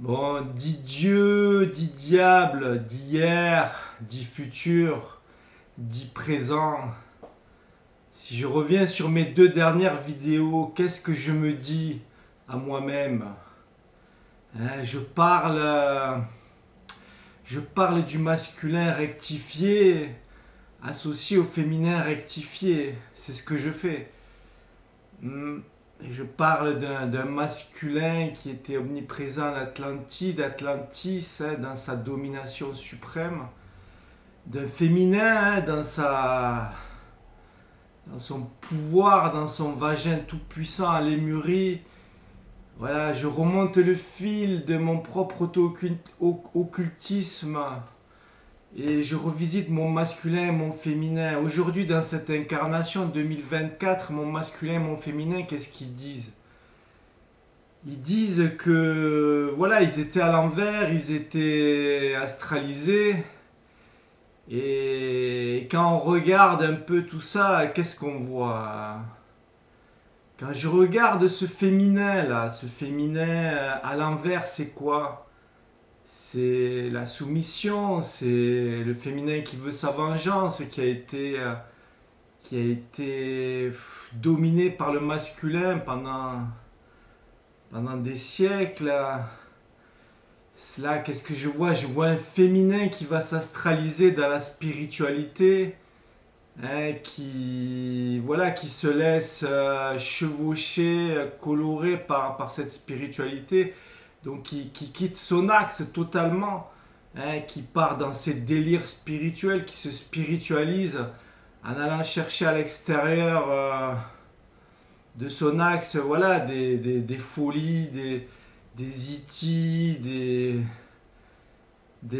Bon, dit Dieu, dit diable, d'hier, dit futur, dit présent. Si je reviens sur mes deux dernières vidéos, qu'est-ce que je me dis à moi-même? Je parle du masculin rectifié associé au féminin rectifié. C'est ce que je fais. Et je parle d'un masculin qui était omniprésent en Atlantide, Atlantis, dans sa domination suprême. D'un féminin dans son pouvoir, dans son vagin tout puissant à Lémurie. Voilà, je remonte le fil de mon propre auto-occultisme et je revisite mon masculin et mon féminin. Aujourd'hui, dans cette incarnation 2024, mon masculin et mon féminin, qu'est-ce qu'ils disent? Ils disent que voilà, ils étaient à l'envers, ils étaient astralisés. Et quand on regarde un peu tout ça, qu'est-ce qu'on voit? Quand je regarde ce féminin là, ce féminin à l'envers, c'est quoi? C'est la soumission, c'est le féminin qui veut sa vengeance, qui a été dominé par le masculin pendant des siècles. Là, qu'est-ce que je vois? Je vois un féminin qui va s'astraliser dans la spiritualité, qui se laisse chevaucher, colorer par cette spiritualité, donc qui quitte son axe totalement, qui part dans ses délires spirituels, qui se spiritualise en allant chercher à l'extérieur de son axe, voilà, des folies, des itis, des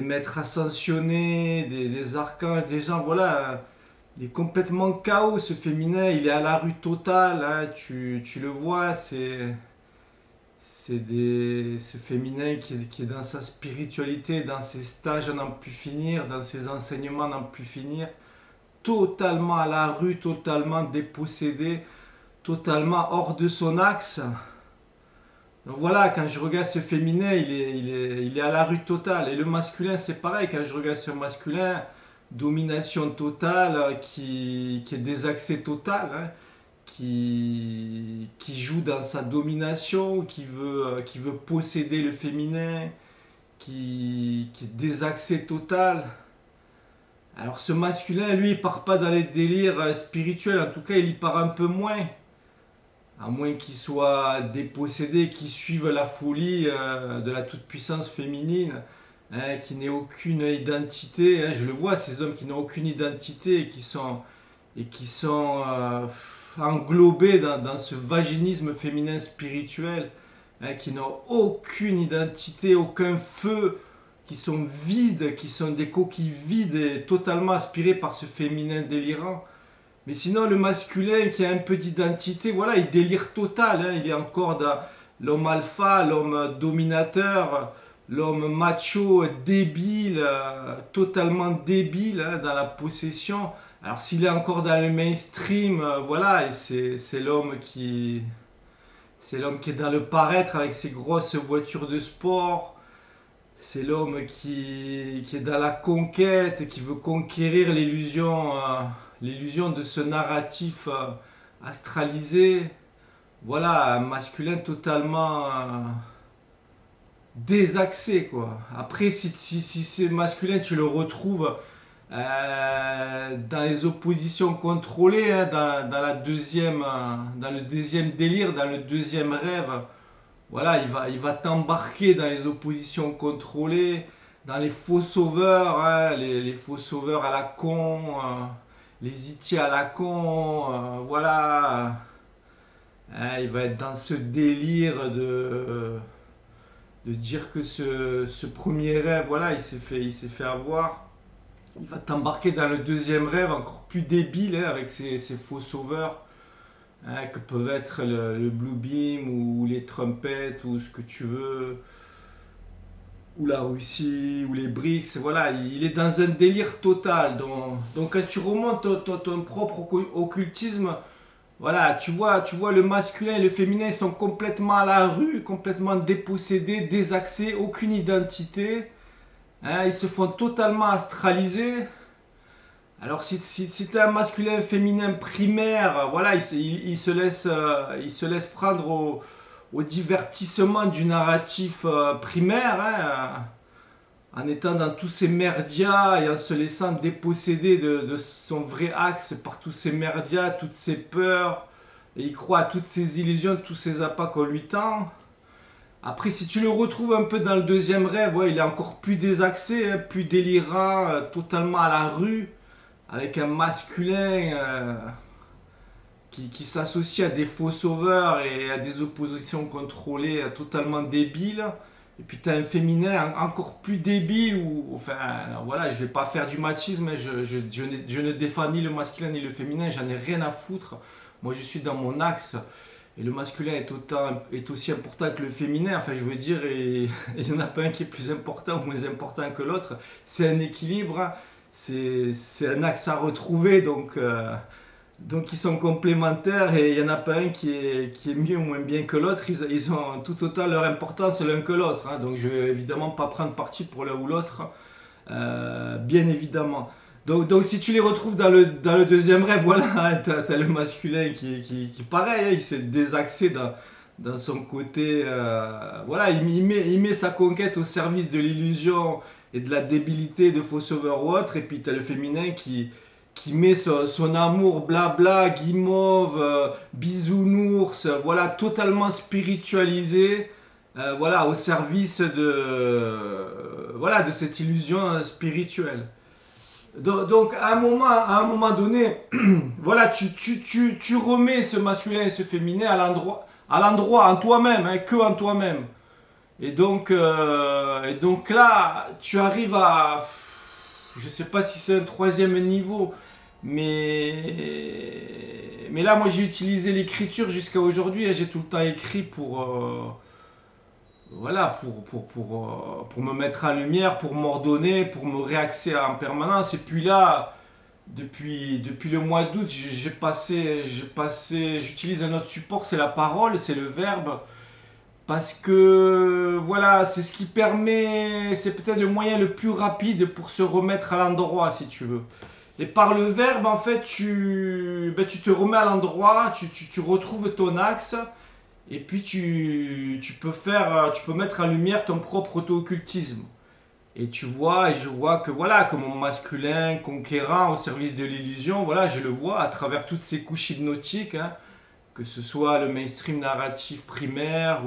maîtres ascensionnés, des archanges, des gens, voilà. Il est complètement chaos ce féminin, il est à la rue totale, hein, tu le vois, ce féminin qui est dans sa spiritualité, dans ses stages à n'en plus finir, dans ses enseignements à n'en plus finir, totalement à la rue, totalement dépossédé, totalement hors de son axe. Donc voilà, quand je regarde ce féminin, il est à la rue totale. Et le masculin, c'est pareil, quand je regarde ce masculin, domination totale, qui est désaxé total, hein, qui joue dans sa domination, qui veut posséder le féminin, qui est désaxé total. Alors ce masculin, lui, il part pas dans les délires spirituels, en tout cas, il y part un peu moins. À moins qu'il soit dépossédé, qu'il suive la folie de la toute-puissance féminine, qui n'ait aucune identité. Je le vois, ces hommes qui n'ont aucune identité et qui sont englobés dans ce vaginisme féminin spirituel, qui n'ont aucune identité, aucun feu, qui sont vides, qui sont des coquilles vides et totalement aspirées par ce féminin délirant. Mais sinon, le masculin qui a un peu d'identité, voilà, il délire total, hein. Il est encore dans l'homme alpha, l'homme dominateur, l'homme macho, débile, totalement débile, hein, dans la possession. Alors s'il est encore dans le mainstream, voilà, et c'est l'homme qui est dans le paraître avec ses grosses voitures de sport. C'est l'homme qui est dans la conquête, qui veut conquérir l'illusion de ce narratif astralisé. Voilà, un masculin totalement désaxé, quoi. Après, si c'est masculin, tu le retrouves dans les oppositions contrôlées, hein, dans le deuxième délire, dans le deuxième rêve. Voilà, il va t'embarquer dans les oppositions contrôlées, dans les faux sauveurs, hein, les faux sauveurs à la con, les itiers à la con, voilà. Il va être dans ce délire de dire que ce premier rêve, voilà, il s'est fait avoir. Il va t'embarquer dans le deuxième rêve encore plus débile, hein, avec ces faux sauveurs, hein, que peuvent être le Blue Beam ou les trompettes ou ce que tu veux, ou la Russie ou les BRICS. Voilà, il est dans un délire total. Donc quand tu remontes ton propre occultisme, Voilà, tu vois le masculin et le féminin, ils sont complètement à la rue, complètement dépossédés, désaxés, aucune identité. Hein, ils se font totalement astraliser. Alors si tu es un masculin, féminin primaire, voilà, il se laisse prendre au divertissement du narratif primaire, hein, en étant dans tous ces merdias et en se laissant déposséder de son vrai axe par tous ces merdias, toutes ces peurs, et il croit à toutes ces illusions, tous ces appâts qu'on lui tend. Après, si tu le retrouves un peu dans le deuxième rêve, ouais, il est encore plus désaxé, hein, plus délirant, totalement à la rue, avec un masculin qui s'associe à des faux sauveurs et à des oppositions contrôlées totalement débiles. Et puis tu as un féminin encore plus débile, ou enfin voilà, je vais pas faire du machisme, hein, je ne défends ni le masculin ni le féminin, j'en ai rien à foutre. Moi je suis dans mon axe, et le masculin est aussi important que le féminin, enfin je veux dire, et il n'y en a pas un qui est plus important ou moins important que l'autre, c'est un équilibre, hein. C'est un axe à retrouver, donc ils sont complémentaires et il n'y en a pas un qui est mieux ou moins bien que l'autre. Ils ont tout autant leur importance l'un que l'autre, hein. Donc je vais évidemment pas prendre parti pour l'un ou l'autre, bien évidemment. Donc si tu les retrouves dans le deuxième rêve, voilà, hein, t'as le masculin qui pareil, hein, il s'est désaxé dans son côté. Voilà, il met sa conquête au service de l'illusion et de la débilité de faux sauveur ou autre. Et puis t'as le féminin qui met son amour blabla, guimauve, bisounours, voilà, totalement spiritualisé, voilà, au service voilà, de cette illusion spirituelle. Donc à un moment donné, voilà, tu remets ce masculin et ce féminin à l'endroit en toi-même, hein, que en toi-même. Et donc là, tu arrives à, je sais pas si c'est un troisième niveau, mais là, moi, j'ai utilisé l'écriture jusqu'à aujourd'hui, hein. J'ai tout le temps écrit voilà, pour me mettre en lumière, pour m'ordonner, pour me réaxer en permanence. Et puis là, depuis le mois d'août, j'utilise un autre support, c'est la parole, c'est le verbe. Parce que voilà, c'est ce qui permet, c'est peut-être le moyen le plus rapide pour se remettre à l'endroit, si tu veux. Et par le verbe, en fait, tu te remets à l'endroit, tu retrouves ton axe, et puis tu peux mettre en lumière ton propre auto-occultisme. Et tu vois, et je vois que voilà, que mon masculin conquérant au service de l'illusion, voilà, je le vois à travers toutes ces couches hypnotiques, hein, que ce soit le mainstream narratif primaire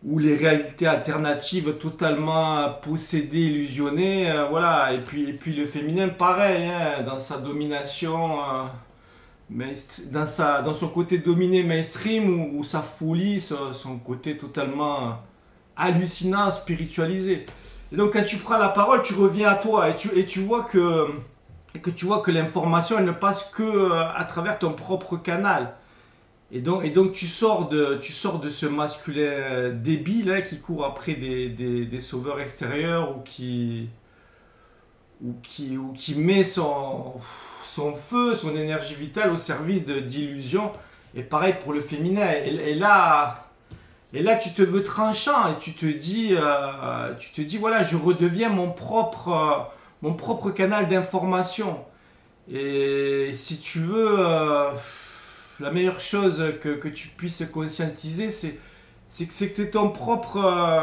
ou les réalités alternatives totalement possédées, illusionnées, voilà. Et puis le féminin, pareil, hein, dans sa domination, dans son côté dominé mainstream ou sa folie, son côté totalement hallucinant, spiritualisé. Et donc quand tu prends la parole, tu reviens à toi et tu vois que l'information, elle ne passe que à travers ton propre canal. Et donc tu sors de ce masculin débile, hein, qui court après des sauveurs extérieurs ou qui met son feu, son énergie vitale au service d'illusions. Et pareil pour le féminin. Et là, tu te veux tranchant et tu te dis voilà, je redeviens mon propre canal d'information. Et si tu veux, la meilleure chose que tu puisses conscientiser, c'est que t'es ton propre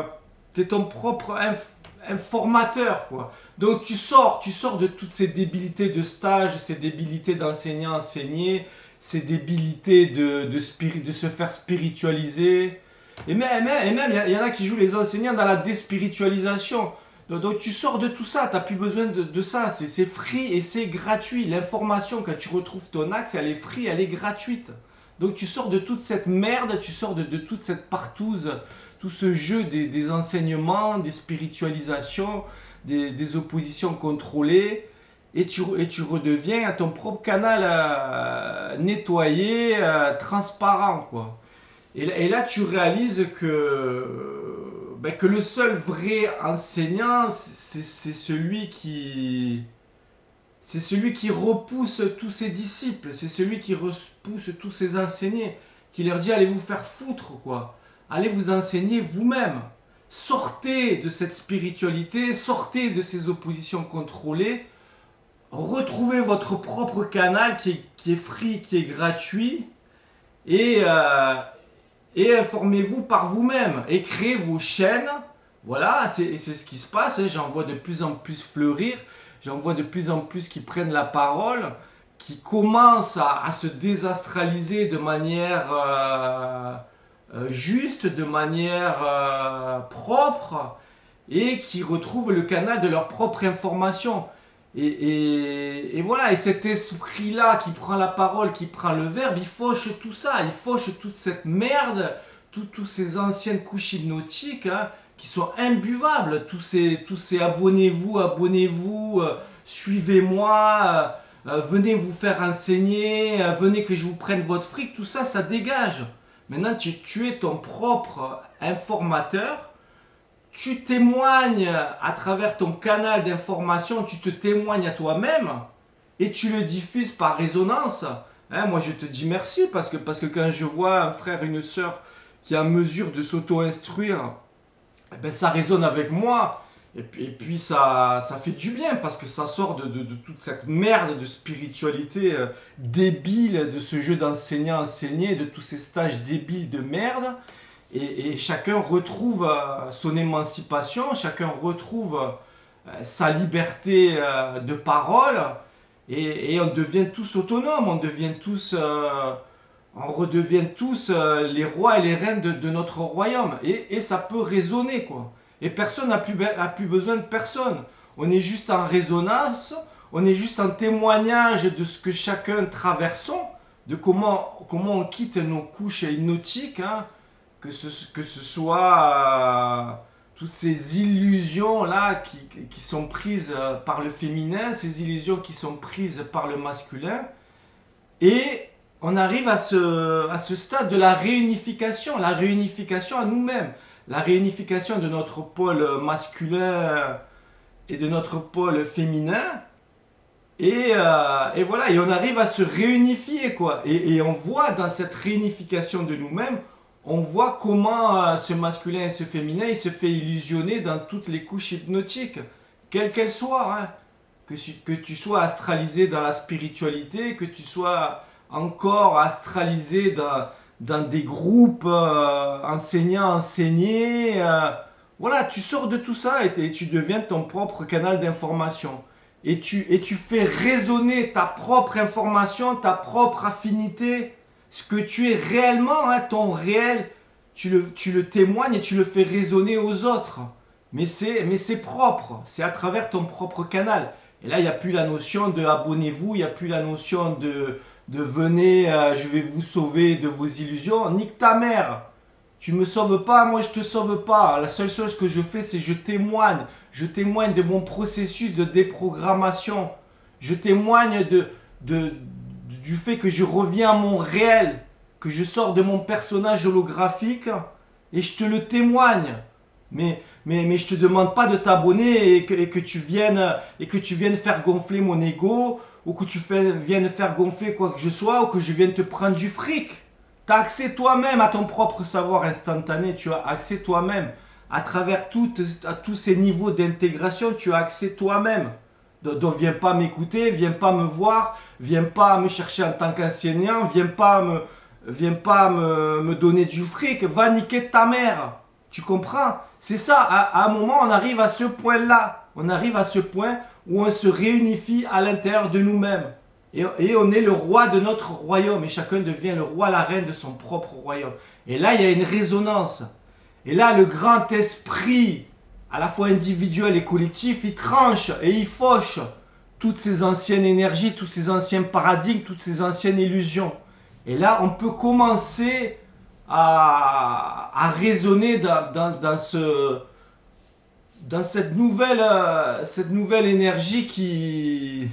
informateur, quoi. Donc tu sors de toutes ces débilités de stage, ces débilités d'enseignant enseigné, ces débilités de se faire spiritualiser. Et même il y en a qui jouent les enseignants dans la déspiritualisation. Donc tu sors de tout ça, tu n'as plus besoin de ça, c'est free et c'est gratuit. L'information, quand tu retrouves ton axe, elle est free, elle est gratuite. Donc tu sors de toute cette merde, tu sors de toute cette partouze, tout ce jeu des enseignements, des spiritualisations, des oppositions contrôlées, et tu redeviens à ton propre canal nettoyé, transparent, quoi. Et là, tu réalises que le seul vrai enseignant, C'est celui qui repousse tous ses disciples, c'est celui qui repousse tous ses enseignés, qui leur dit allez vous faire foutre quoi. Allez vous enseigner vous-même. Sortez de cette spiritualité, sortez de ces oppositions contrôlées, retrouvez votre propre canal qui est free, qui est gratuit, et, informez-vous par vous-même, et créez vos chaînes. Voilà, c'est ce qui se passe, j'en vois de plus en plus fleurir, j'en vois de plus en plus qui prennent la parole, qui commencent à se désastraliser de manière juste, de manière propre, et qui retrouvent le canal de leur propre information. Et voilà, et cet esprit-là qui prend la parole, qui prend le verbe, il fauche tout ça, il fauche toute cette merde, tous ces anciennes couches hypnotiques hein, qui sont imbuvables, tous ces abonnez-vous, suivez-moi, venez vous faire enseigner, venez que je vous prenne votre fric, tout ça, ça dégage. Maintenant, tu es ton propre informateur. Tu témoignes à travers ton canal d'information, tu te témoignes à toi-même et tu le diffuses par résonance. Hein, moi, je te dis merci parce que quand je vois un frère, une sœur qui est en mesure de s'auto-instruire, eh ben, ça résonne avec moi. Et puis ça fait du bien parce que ça sort de toute cette merde de spiritualité débile, de ce jeu d'enseignant-enseigné, de tous ces stages débiles de merde. Et chacun retrouve son émancipation, chacun retrouve sa liberté de parole et on devient tous autonomes, on redevient tous les rois et les reines de notre royaume. Et ça peut résonner quoi. Et personne n'a plus besoin de personne. On est juste en résonance, on est juste en témoignage de ce que chacun traversons, de comment on quitte nos couches hypnotiques, hein, que ce soit toutes ces illusions là qui sont prises par le féminin, ces illusions qui sont prises par le masculin, et on arrive à ce stade de la réunification à nous-mêmes, la réunification de notre pôle masculin et de notre pôle féminin, et voilà, et on arrive à se réunifier quoi, et on voit dans cette réunification de nous-mêmes, on voit comment ce masculin et ce féminin, il se fait illusionner dans toutes les couches hypnotiques, quelles qu'elles soient. Hein. Que tu sois astralisé dans la spiritualité, que tu sois encore astralisé dans des groupes enseignants, enseignés. Voilà, tu sors de tout ça et tu deviens ton propre canal d'information. Et tu fais résonner ta propre information, ta propre affinité, ce que tu es réellement, hein, ton réel, tu le témoignes et tu le fais résonner aux autres. Mais c'est propre, c'est à travers ton propre canal. Et là, il n'y a plus la notion de abonnez-vous, il n'y a plus la notion de venez, je vais vous sauver de vos illusions. Nique ta mère! Tu me sauves pas, moi je te sauve pas. La seule chose que je fais, c'est je témoigne. Je témoigne de mon processus de déprogrammation. Je témoigne du fait que je reviens à mon réel, que je sors de mon personnage holographique et je te le témoigne. Mais je te demande pas de t'abonner et que tu viennes faire gonfler mon ego ou que tu viennes faire gonfler quoi que ce soit ou que je vienne te prendre du fric. Tu as accès toi-même à ton propre savoir instantané, tu as accès toi-même. À travers à tous ces niveaux d'intégration, tu as accès toi-même. Donc viens pas m'écouter, viens pas me voir, viens pas me chercher en tant qu'enseignant, viens pas me donner du fric, va niquer ta mère. Tu comprends? C'est ça, à un moment on arrive à ce point-là. On arrive à ce point où on se réunifie à l'intérieur de nous-mêmes. Et on est le roi de notre royaume. Et chacun devient le roi, la reine de son propre royaume. Et là, il y a une résonance. Et là, le grand esprit, à la fois individuel et collectif, il tranche et il fauche toutes ces anciennes énergies, tous ces anciens paradigmes, toutes ces anciennes illusions. Et là, on peut commencer à raisonner dans cette nouvelle énergie qui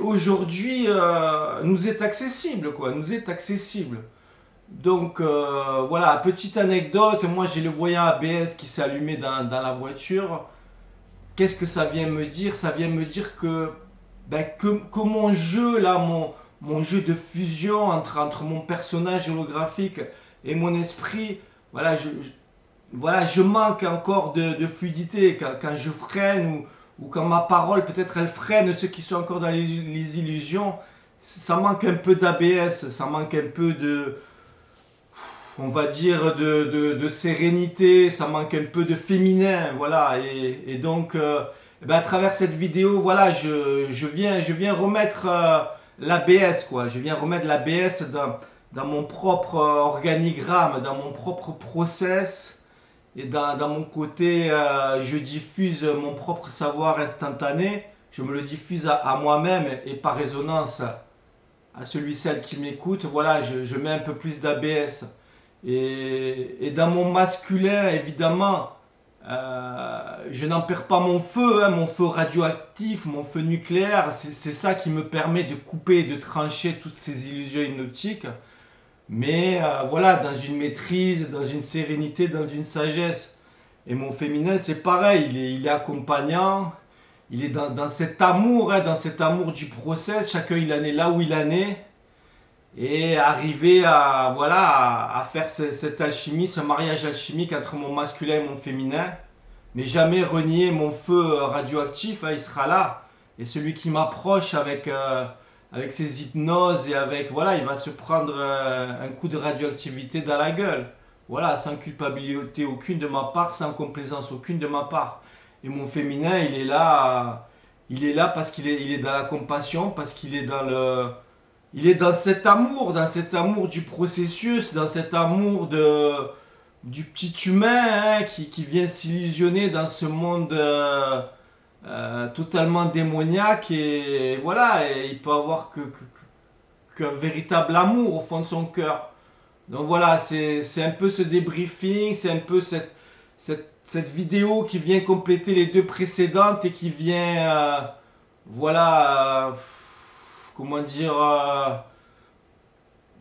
aujourd'hui nous est accessible, quoi, nous est accessible. Donc voilà, petite anecdote, moi j'ai le voyant ABS qui s'est allumé dans la voiture. Qu'est-ce que ça vient me dire? Ça vient me dire que que mon jeu, là, mon jeu de fusion entre mon personnage holographique et mon esprit, voilà, voilà, je manque encore de fluidité quand je freine ou quand ma parole, peut-être elle freine ceux qui sont encore dans les illusions. Ça manque un peu d'ABS, ça manque un peu de, on va dire, de sérénité, ça manque un peu de féminin, voilà. Et donc, eh ben, à travers cette vidéo, voilà, je viens remettre l'ABS, quoi. Je viens remettre l'ABS dans mon propre organigramme, dans mon propre process. Et dans mon côté, je diffuse mon propre savoir instantané. Je me le diffuse à moi-même et par résonance à celui, celle qui m'écoute. Voilà, je mets un peu plus d'ABS. Et dans mon masculin, évidemment, je n'en perds pas mon feu radioactif, mon feu nucléaire. C'est ça qui me permet de couper, de trancher toutes ces illusions hypnotiques. Mais voilà, dans une maîtrise, dans une sérénité, dans une sagesse. Et mon féminin, c'est pareil, il est accompagnant, il est dans cet amour, hein, dans cet amour du process. Chacun, il en est là où il en est. Et arriver à, voilà, à faire cette alchimie, ce mariage alchimique entre mon masculin et mon féminin. Mais jamais renier mon feu radioactif, hein, il sera là. Et celui qui m'approche avec ses hypnoses et avec, voilà, il va se prendre un coup de radioactivité dans la gueule. Voilà, sans culpabilité aucune de ma part, sans complaisance aucune de ma part. Et mon féminin, il est là parce il est dans la compassion, parce qu'il est il est dans cet amour du processus, dans cet amour du petit humain, hein, qui vient s'illusionner dans ce monde totalement démoniaque. Et voilà, et il peut avoir qu'un véritable amour au fond de son cœur. Donc voilà, c'est un peu ce débriefing, c'est un peu cette vidéo qui vient compléter les deux précédentes et qui vient, voilà, comment dire,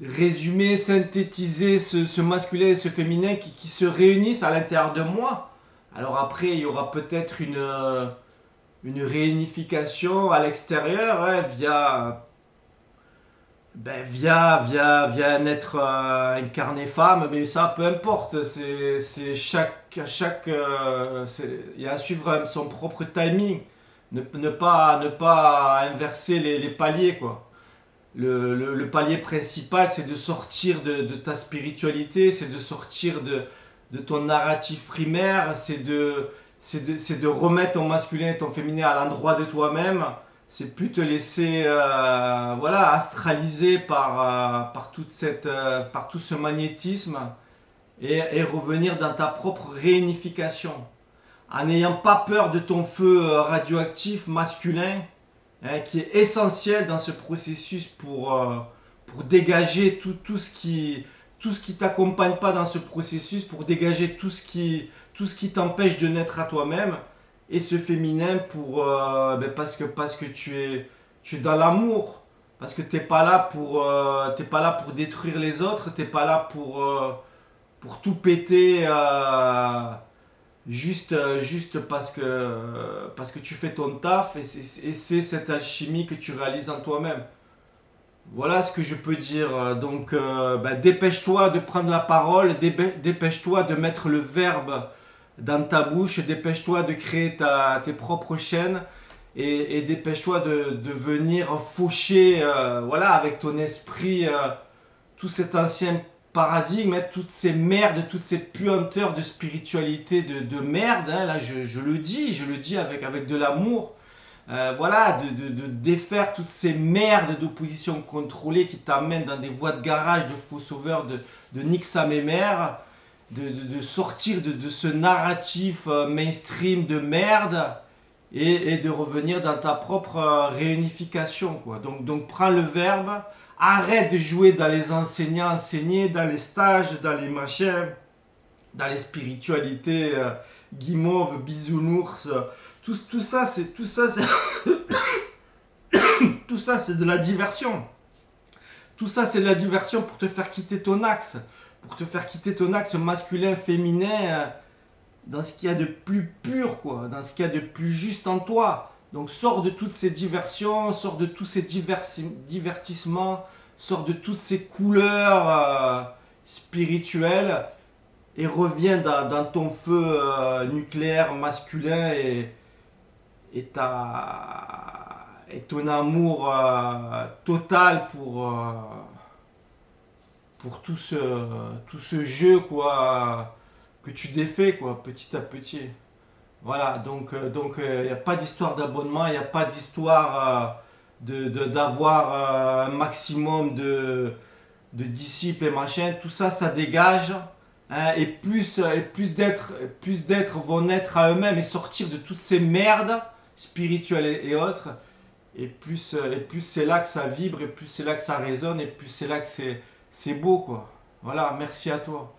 résumer, synthétiser ce masculin et ce féminin qui se réunissent à l'intérieur de moi. Alors après, il y aura peut-être une réunification à l'extérieur, hein, via un être incarné femme, mais ça, peu importe. C'est il y a à suivre son propre timing. Ne pas inverser les paliers, quoi. Le palier principal, c'est de sortir de ta spiritualité, c'est de sortir de ton narratif primaire, c'est de remettre ton masculin et ton féminin à l'endroit de toi-même. C'est plus te laisser voilà, astraliser par tout ce magnétisme et revenir dans ta propre réunification. En n'ayant pas peur de ton feu radioactif masculin, hein, qui est essentiel dans ce processus pour dégager tout ce qui t'accompagne pas dans ce processus, pour dégager tout ce qui t'empêche de naître à toi-même, et ce féminin parce que tu es dans l'amour, parce que t'es pas là pour détruire les autres, t'es pas là pour tout péter juste parce que tu fais ton taf, et c'est cette alchimie que tu réalises en toi-même. Voilà ce que je peux dire. Donc, dépêche-toi de prendre la parole, dépêche-toi de mettre le verbe dans ta bouche, dépêche-toi de créer tes propres chaînes et dépêche-toi de venir faucher voilà, avec ton esprit tout cet ancien paradigme, hein, toutes ces merdes, toute cette puanteur de spiritualité de merde. Hein, là, je le dis avec de l'amour. Voilà, de défaire toutes ces merdes d'opposition contrôlée qui t'amènent dans des voies de garage de faux sauveurs, de nique sa mémère, de sortir de ce narratif mainstream de merde et de revenir dans ta propre réunification, quoi. Donc prends le verbe, arrête de jouer dans les enseignés, dans les stages, dans les machins, dans les spiritualités guimauve, bisounours. Tout ça, tout ça, c'est de la diversion. Tout ça, c'est de la diversion pour te faire quitter ton axe. Pour te faire quitter ton axe masculin, féminin, dans ce qu'il y a de plus pur, quoi. Dans ce qu'il y a de plus juste en toi. Donc sors de toutes ces diversions, sors de tous ces divertissements, sors de toutes ces couleurs spirituelles et reviens dans ton feu nucléaire masculin et ton amour total pour tout ce jeu quoi, que tu défais quoi, petit à petit. Voilà, donc il n'y a pas d'histoire d'abonnement, il n'y a pas d'histoire d'avoir un maximum de disciples et machin. Tout ça, ça dégage. Hein, plus d'êtres vont naître à eux-mêmes et sortir de toutes ces merdes spirituelles et autres. Et plus c'est là que ça vibre, et plus c'est là que ça résonne, et plus c'est là que c'est beau, quoi. Voilà, merci à toi.